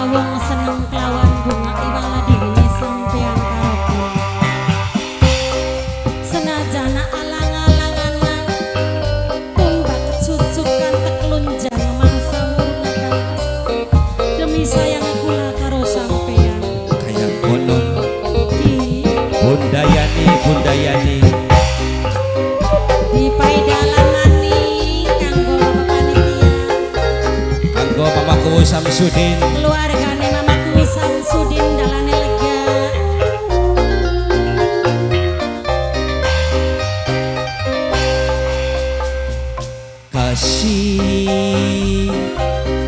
wong seneng kelawan bunga iwala diri sampean karo senajan alang-alangan tumbak cucukan teklunjang mangsa murna demi sayang kula karo sampean kayang konon Bunda Yani di paidalanani kanggo panitia kanggo Mamaku Samsudin keluargane Mamaku Samsudin dalane lega kasih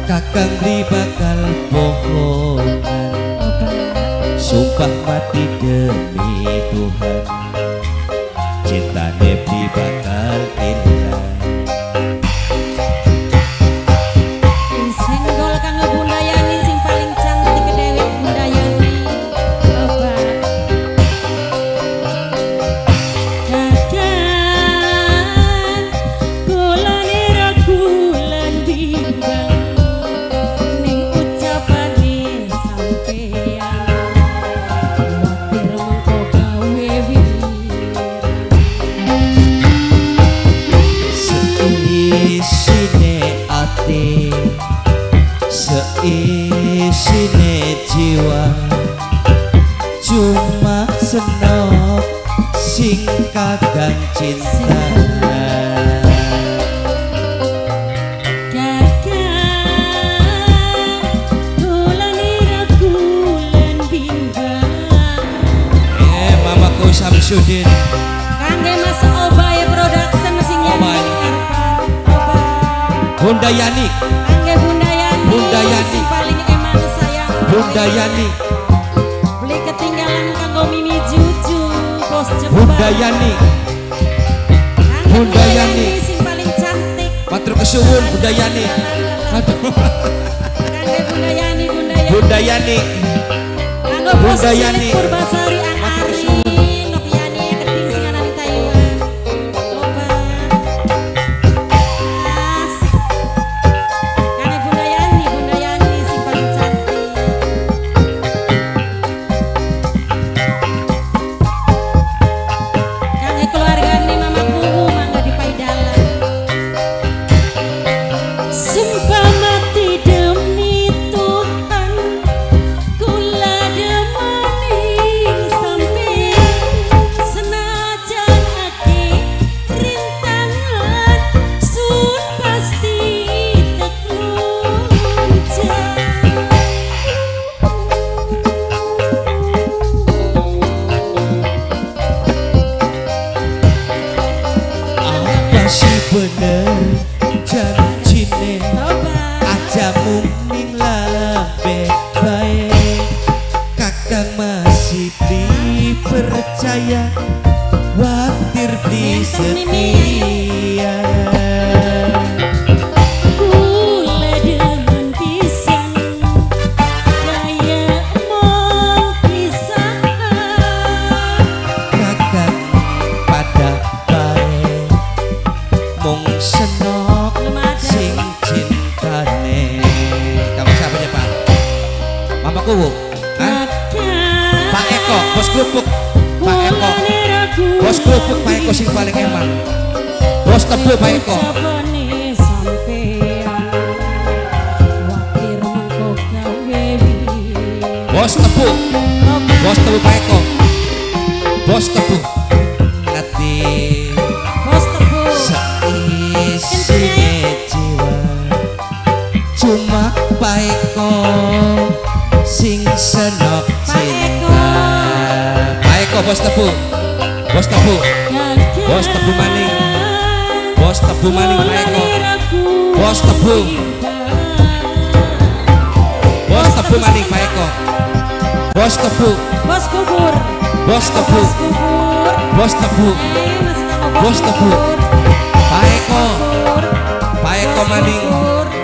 kakang ri bakal bohongan sumpah mati demi Tuhan cinta Devi bakal hilang senggol kanggo Bunda Yani sing paling cantik Dewi Bunda Yani obat dadan kulane ragulan bimbang ning ucapane sampeyan watir mengko gawe seisine ati seisine jiwa cuma senok sing kadang cinta Mamaku Samsudin kangge Mas Obay Production sing Obay. Bunda Yani kangge Bunda Yani sing paling emang sayang Bunda Yani beli ketinggalan kanggo Mimi Juju bos Jepang Bunda Yani kangge Bunda Yani sing paling cantik matur kesuwun Bunda Yani aduh kangge Bunda Yani Bunda Yani kanggo bos Bunda Yani Purbasari Anari Noviani keting sing ana di Taiwan obat asik kangge Bunda Yani sing paling cantik kangge keluargane Mamaku mangga di paidalan sumpah mati demi Tuhan kula demani sampeyan senajan ake rintangan sun pasti teklunjang apa sih bener janjine tobat aja mungkin lebih baik kakang masih dipercaya watir disetia kula demen pisan kaya mong pisahan kakang pada baik mung senok belum ada sing cintane kamu siapanya Pak? Mamaku Bu? Hah? Pak Eko, bos kerupuk Pak Eko bos kerupuk Pak Eko sing paling emang bos tebu Pak Eko ucapane sampeyan watir mengko gawe bos tebu Pak Eko bos tebu ngerti bos tebu seisine jiwa cuma Pak Eko sing senok cinta Pak Eko bos tebu bos tebu maning bos tebu maning Pak Eko bos tebu maning Pak Eko bos tebu bos kubur bos tebu kubur bos tebu masih kanggo bos tebu Pak Eko maning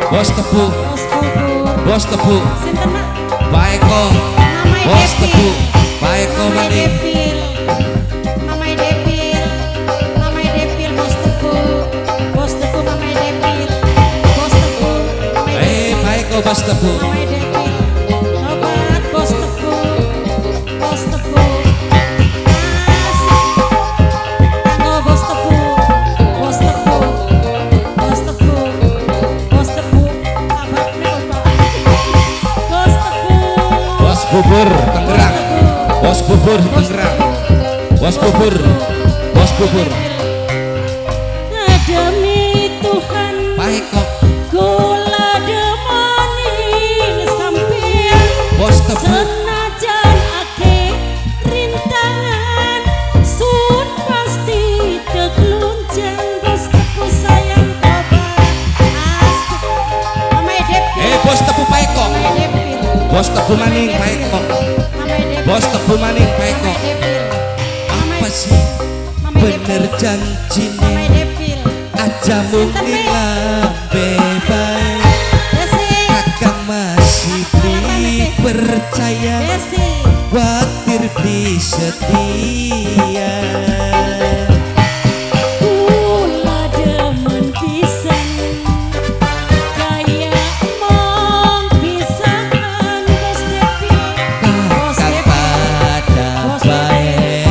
bos tebu bos tebu sinten Mak Pak Eko Mamai bos Depil. tebu Pak Eko Mamai maning Depil Mamai Depil bos tebu Mamai Depil bos tebu Pak Eko bos tebu Mamai Depil bubur Tangerang, bos bubur Tangerang, bos bubur, bos bubur. Demi Tuhan Pak Eko, kula demani sampean bos tebu. senajan ake rintangan sun pasti teglunjang bos tepu sayang tobat asik Mama Depil Bos tebu Pak Eko, Mama Depil bos tebu maning Pak Eko, Mama Depil bos tebu maning Pak Eko. Mama Depil Apa sih Mama bener Depil janjine Mama Depil aja mungkin bebas. Desi Kakang masih beli percaya, Desi khawatir beli setia. kula demen pisan kaya mong pisahan bos Depil bos Kakang Depil pada Bos bae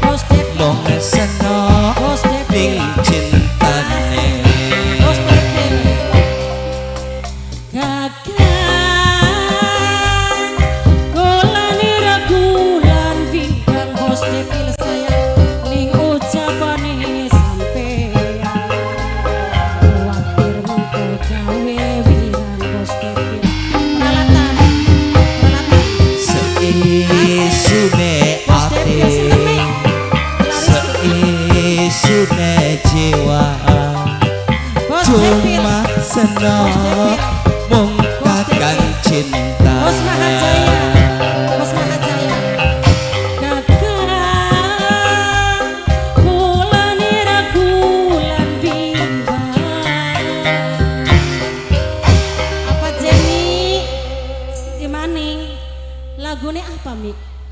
bos Depil mong seno bos ning Depil cintane. bos Depil kakang kula niragulan bintang bos Depil sayang ning ucapane sampean kuwatir mengko gawe wiran bos Depil peralatan Seisune ati, seisune jiwa, bos Depil cuma senang mung kakang cinta. bos Mahajaya